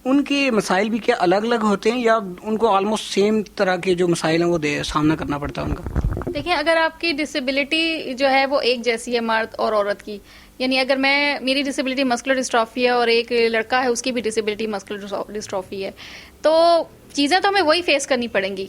ان کے مسائل بھی کیا الگ الگ ہوتے ہیں, یا ان کو آلموسٹ سیم طرح کے جو مسائل ہیں وہ سامنا کرنا پڑتا ہے ان کا؟ دیکھیں, اگر آپ کی ڈسیبلٹی جو ہے وہ ایک جیسی ہے مرد اور عورت کی, یعنی اگر میری ڈسیبلٹی مسکولر ڈسٹرافی ہے اور ایک لڑکا ہے اس کی بھی ڈسیبلٹی مسکولر ڈسٹرافی ہے, تو چیزیں تو ہمیں وہی فیس کرنی پڑیں گی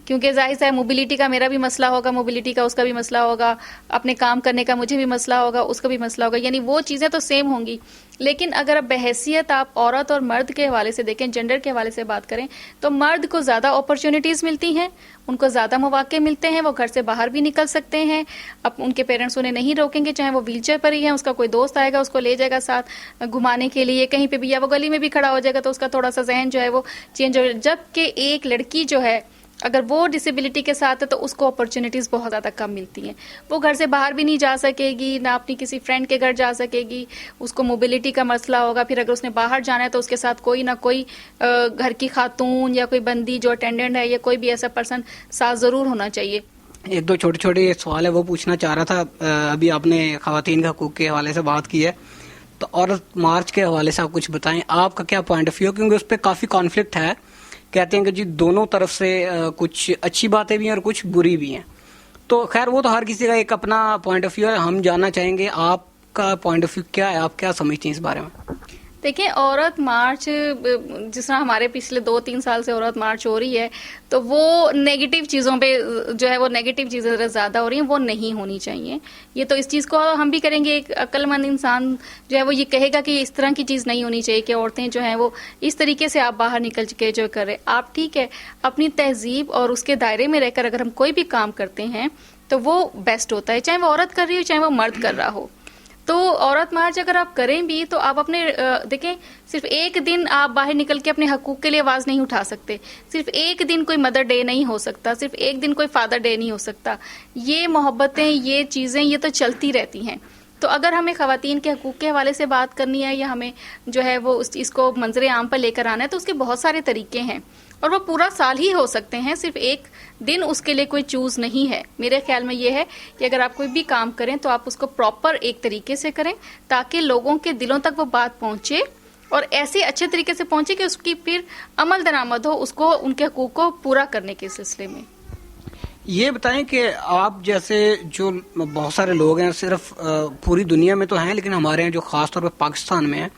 کیونکہ ظاہر ہے موبلٹی کا میرا بھی مسئلہ ہوگا، موبلٹی کا اس کا بھی مسئلہ ہوگا، اپنے کام کرنے کا مجھے بھی مسئلہ ہوگا، اس کا بھی مسئلہ ہوگا، یعنی وہ چیزیں تو سیم ہوں گی. لیکن اگر اب بحیثیت آپ عورت اور مرد کے حوالے سے دیکھیں، جینڈر کے حوالے سے بات کریں، تو مرد کو زیادہ اپرچونٹیز ملتی ہیں، ان کو زیادہ مواقع ملتے ہیں، وہ گھر سے باہر بھی نکل سکتے ہیں، اب ان کے پیرنٹس انہیں نہیں روکیں گے، چاہے وہ ویل چیئر پر ہی ہیں، اس کا کوئی دوست آئے گا اس کو لے جائے گا ساتھ گھمانے کے لیے کہیں پہ بھی، یا وہ گلی میں بھی کھڑا ہو جائے گا تو اس کا تھوڑا سا ذہن جو ہے وہ چینج ہو جائے. جبکہ ایک لڑکی جو ہے اگر وہ ڈسیبلٹی کے ساتھ ہے تو اس کو اپرچونٹیز بہت زیادہ کم ملتی ہیں. وہ گھر سے باہر بھی نہیں جا سکے گی، نہ اپنی کسی فرینڈ کے گھر جا سکے گی، اس کو موبلٹی کا مسئلہ ہوگا. پھر اگر اس نے باہر جانا ہے تو اس کے ساتھ کوئی نہ کوئی گھر کی خاتون یا کوئی بندی جو اٹینڈنٹ ہے یا کوئی بھی ایسا پرسن ساتھ ضرور ہونا چاہیے. ایک دو چھوٹے چھوٹے سوال ہے وہ پوچھنا چاہ رہا تھا. ابھی آپ نے خواتین کے حقوق کے حوالے سے بات کی ہے، تو عورت مارچ کے حوالے سے آپ کچھ بتائیں، آپ کا کیا پوائنٹ آف ویو ہے؟ کیونکہ اس پہ کافی کانفلکٹ ہے، کہتے ہیں کہ جی دونوں طرف سے کچھ اچھی باتیں بھی ہیں اور کچھ بری بھی ہیں. تو خیر وہ تو ہر کسی کا ایک اپنا پوائنٹ آف ویو ہے. ہم جاننا چاہیں گے آپ کا پوائنٹ آف ویو کیا ہے، آپ کیا سمجھتی ہیں اس بارے میں؟ دیکھیں، عورت مارچ جس طرح ہمارے پچھلے 2-3 سال سے عورت مارچ ہو رہی ہے، تو وہ نیگیٹو چیزوں پہ جو ہے وہ نیگیٹو چیزیں زیادہ ہو رہی ہیں، وہ نہیں ہونی چاہیے. یہ تو اس چیز کو ہم بھی کریں گے. ایک عقل مند انسان جو ہے وہ یہ کہے گا کہ اس طرح کی چیز نہیں ہونی چاہیے کہ عورتیں جو ہیں وہ اس طریقے سے آپ باہر نکل کے جو کر رہے. آپ ٹھیک ہے اپنی تہذیب اور اس کے دائرے میں رہ کر اگر ہم کوئی بھی کام کرتے ہیں تو وہ بیسٹ ہوتا ہے، چاہے وہ عورت کر رہی ہو چاہے وہ مرد کر رہا ہو. تو عورت مارچ اگر آپ کریں بھی تو آپ اپنے دیکھیں، صرف ایک دن آپ باہر نکل کے اپنے حقوق کے لیے آواز نہیں اٹھا سکتے، صرف ایک دن کوئی مدر ڈے نہیں ہو سکتا، صرف ایک دن کوئی فادر ڈے نہیں ہو سکتا. یہ محبتیں، یہ چیزیں، یہ تو چلتی رہتی ہیں. تو اگر ہمیں خواتین کے حقوق کے حوالے سے بات کرنی ہے یا ہمیں جو ہے وہ اس کو منظر عام پر لے کر آنا ہے تو اس کے بہت سارے طریقے ہیں اور وہ پورا سال ہی ہو سکتے ہیں، صرف ایک دن اس کے لیے کوئی چوز نہیں ہے. میرے خیال میں یہ ہے کہ اگر آپ کوئی بھی کام کریں تو آپ اس کو پراپر ایک طریقے سے کریں تاکہ لوگوں کے دلوں تک وہ بات پہنچے اور ایسے اچھے طریقے سے پہنچے کہ اس کی پھر عمل درآمد ہو اس کو، ان کے حقوق کو پورا کرنے کے سلسلے میں. یہ بتائیں کہ آپ جیسے جو بہت سارے لوگ ہیں، صرف پوری دنیا میں تو ہیں لیکن ہمارے ہیں جو خاص طور پہ پاکستان میں ہیں،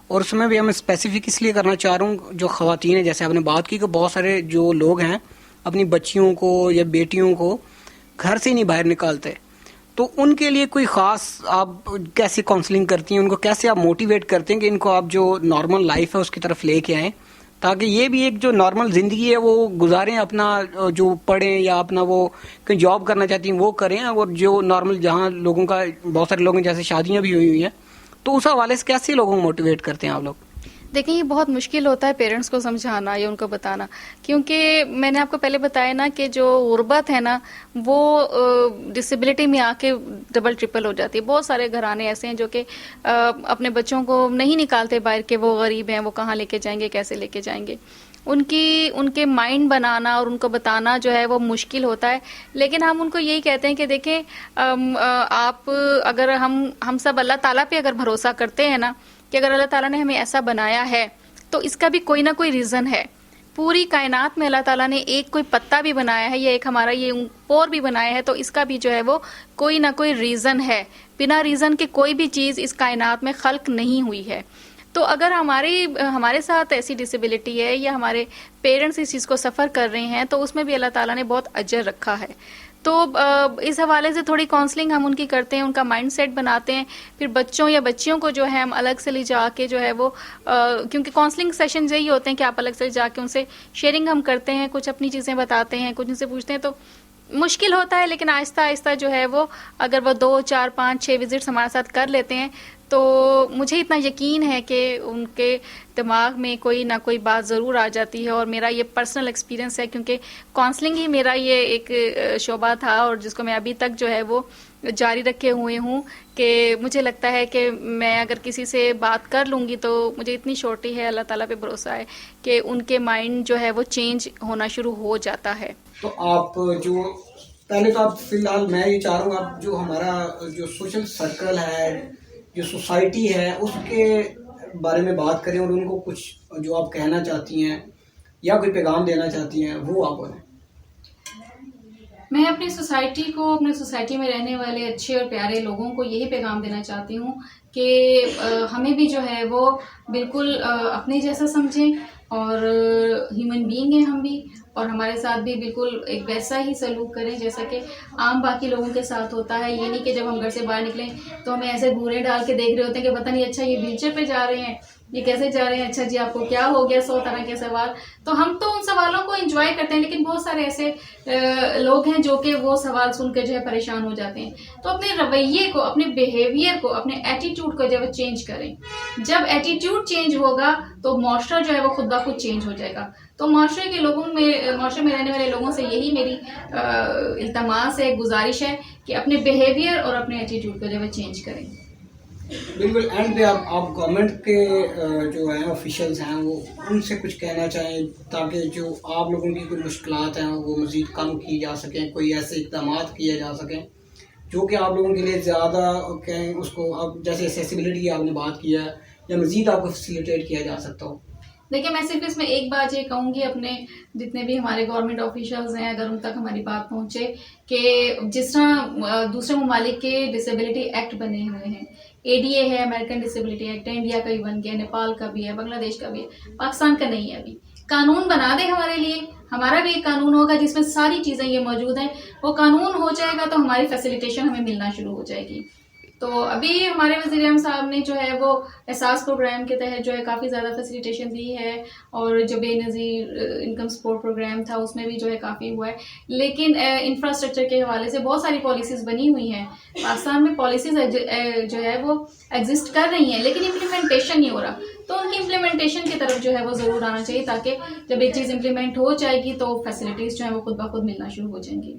اور اس میں بھی ہم اسپیسیفک اس لیے کرنا چاہ رہا ہوں، جو خواتین ہیں جیسے آپ نے بات کی کہ بہت سارے جو لوگ ہیں اپنی بچیوں کو یا بیٹیوں کو گھر سے ہی نہیں باہر نکالتے، تو ان کے لیے کوئی خاص آپ کیسی کاؤنسلنگ کرتی ہیں، ان کو کیسے آپ موٹیویٹ کرتے ہیں کہ ان کو آپ جو نارمل لائف ہے اس کی طرف لے کے آئیں تاکہ یہ بھی ایک جو نارمل زندگی ہے وہ گزاریں، اپنا جو پڑھیں یا اپنا وہ کہیں جاب کرنا چاہتی ہیں وہ کریں، اور جو نارمل جہاں لوگوں کا بہت سارے لوگوں جیسے شادیاں بھی ہوئی ہیں، تو اس حوالے سے کیسے لوگوں کو موٹیویٹ کرتے ہیں آپ لوگ؟ دیکھیں، یہ بہت مشکل ہوتا ہے پیرنٹس کو سمجھانا یا ان کو بتانا، کیونکہ میں نے آپ کو پہلے بتایا نا کہ جو غربت ہے نا وہ ڈسیبلٹی میں آ کے ڈبل ٹرپل ہو جاتی ہے. بہت سارے گھرانے ایسے ہیں جو کہ اپنے بچوں کو نہیں نکالتے باہر کہ وہ غریب ہیں، وہ کہاں لے کے جائیں گے، کیسے لے کے جائیں گے. ان کے مائنڈ بنانا اور ان کو بتانا جو ہے وہ مشکل ہوتا ہے. لیکن ہم ان کو یہی کہتے ہیں کہ دیکھیں، آپ اگر ہم سب اللہ تعالیٰ پہ اگر بھروسہ کرتے ہیں نا کہ اگر اللہ تعالیٰ نے ہمیں ایسا بنایا ہے تو اس کا بھی کوئی نہ کوئی ریزن ہے. پوری کائنات میں اللہ تعالیٰ نے ایک کوئی پتا بھی بنایا ہے یا ایک ہمارا یہ پور بھی بنایا ہے، تو اس کا بھی جو ہے وہ کوئی نہ کوئی ریزن ہے. بنا ریزن کے کوئی بھی چیز اس کائنات میں خلق نہیں ہوئی ہے. تو اگر ہمارے ساتھ ایسی ڈسیبلٹی ہے یا ہمارے پیرنٹس اس چیز کو سفر کر رہے ہیں تو اس میں بھی اللہ تعالیٰ نے بہت اجر رکھا ہے. تو اس حوالے سے تھوڑی کاؤنسلنگ ہم ان کی کرتے ہیں، ان کا مائنڈ سیٹ بناتے ہیں. پھر بچوں یا بچیوں کو جو ہے ہم الگ سے لے جا کے جو ہے وہ کیونکہ کاؤنسلنگ سیشنز یہی ہوتے ہیں کہ آپ الگ سے جا کے ان سے شیئرنگ ہم کرتے ہیں، کچھ اپنی چیزیں بتاتے ہیں، کچھ ان سے پوچھتے ہیں. تو مشکل ہوتا ہے لیکن آہستہ آہستہ جو ہے وہ اگر وہ 2 4 5 6 وزٹس ہمارے ساتھ کر لیتے ہیں تو مجھے اتنا یقین ہے کہ ان کے دماغ میں کوئی نہ کوئی بات ضرور آ جاتی ہے. اور میرا یہ پرسنل ایکسپیرینس ہے کیونکہ کاؤنسلنگ ہی میرا یہ ایک شعبہ تھا اور جس کو میں ابھی تک جو ہے وہ جاری رکھے ہوئے ہوں کہ مجھے لگتا ہے کہ میں اگر کسی سے بات کر لوں گی تو مجھے اتنی شورٹی ہے، اللہ تعالیٰ پہ بھروسہ ہے کہ ان کے مائنڈ جو ہے وہ چینج ہونا شروع ہو جاتا ہے. تو آپ جو پہلے تو آپ فی الحال میں یہ چاہ رہا ہوں آپ جو ہمارا جو سوشل سرکل ہے، جو سوسائٹی ہے، اس کے بارے میں بات کریں اور ان کو کچھ جو آپ کہنا چاہتی ہیں یا کوئی پیغام دینا چاہتی ہیں وہ آپ بولیں. میں اپنی سوسائٹی کو، اپنے سوسائٹی میں رہنے والے اچھے اور پیارے لوگوں کو یہی پیغام دینا چاہتی ہوں کہ ہمیں بھی جو ہے وہ بالکل اپنے جیسا سمجھیں، اور ہیومن بینگ ہیں ہم بھی، اور ہمارے ساتھ بھی بالکل ایک ویسا ہی سلوک کریں جیسا کہ عام باقی لوگوں کے ساتھ ہوتا ہے. یہ نہیں کہ جب ہم گھر سے باہر نکلیں تو ہمیں ایسے گھورے ڈال کے دیکھ رہے ہوتے ہیں کہ پتہ نہیں اچھا یہ ویل چیئر پہ جا رہے ہیں، یہ کیسے جا رہے ہیں، اچھا جی آپ کو کیا ہو گیا، 100 طرح کے سوال. تو ہم تو ان سوالوں کو انجوائے کرتے ہیں، لیکن بہت سارے ایسے لوگ ہیں جو کہ وہ سوال سن کے جو ہے پریشان ہو جاتے ہیں. تو اپنے رویے کو، اپنے بیہیویئر کو، اپنے ایٹیٹیوڈ کو جو ہے چینج کریں. جب ایٹیٹیوڈ چینج ہوگا تو معاشرہ جو ہے وہ خود بخود چینج ہو جائے گا. تو معاشرے میں رہنے والے لوگوں سے یہی میری التماس ہے، گزارش ہے کہ اپنے بیہیویئر اور اپنے ایٹیٹیوڈ کو جو ہے چینج کریں. بالکل اینڈ پہ آپ گورنمنٹ کے جو ہیں آفیشلز ہیں وہ ان سے کچھ کہنا چاہیں تاکہ جو آپ لوگوں کی کوئی مشکلات ہیں وہ مزید کم کی جا سکیں، کوئی ایسے اقدامات کیے جا سکیں جو کہ آپ لوگوں کے لیے زیادہ کہیں اس کو اب جیسے ایکسیسیبلٹی کی آپ نے بات کیا ہے یا مزید آپ کو فیسیلیٹیٹ کیا جا سکتا ہو. دیکھیں میں صرف اس میں ایک بات یہ کہوں گی، اپنے جتنے بھی ہمارے گورنمنٹ آفیشلز ہیں اگر ان تک ہماری بات پہنچے کہ جس طرح دوسرے ممالک کے ڈسیبلٹی ایکٹ بنے ہوئے ہیں، ADA ہے، امریکن ڈسیبلٹی ایکٹ ہے، انڈیا کا بھی بن گیا، نیپال کا بھی ہے، بنگلہ دیش کا بھی ہے، پاکستان کا نہیں ہے ابھی. قانون بنا دے ہمارے لیے، ہمارا بھی ایک قانون ہوگا جس میں ساری چیزیں یہ موجود ہیں. وہ قانون ہو جائے گا تو ہماری فیسیلیٹیشن ہمیں ملنا شروع ہو جائے گی. تو ابھی ہمارے وزیر اعظم صاحب نے جو ہے وہ احساس پروگرام کے تحت جو ہے کافی زیادہ فیسیلیٹیشن دی ہے، اور جو بے نظیر انکم سپورٹ پروگرام تھا اس میں بھی جو ہے کافی ہوا ہے. لیکن انفراسٹرکچر کے حوالے سے بہت ساری پالیسیز بنی ہوئی ہیں. پاکستان میں پالیسیز جو ہے وہ ایگزسٹ کر رہی ہیں لیکن امپلیمنٹیشن نہیں ہو رہا. تو ان کی امپلیمنٹیشن کی طرف جو ہے وہ ضرور آنا چاہیے، تاکہ جب ایک چیز امپلیمنٹ ہو جائے گی تو فیسلٹیز جو ہیں وہ خود بخود ملنا شروع ہو جائیں گی.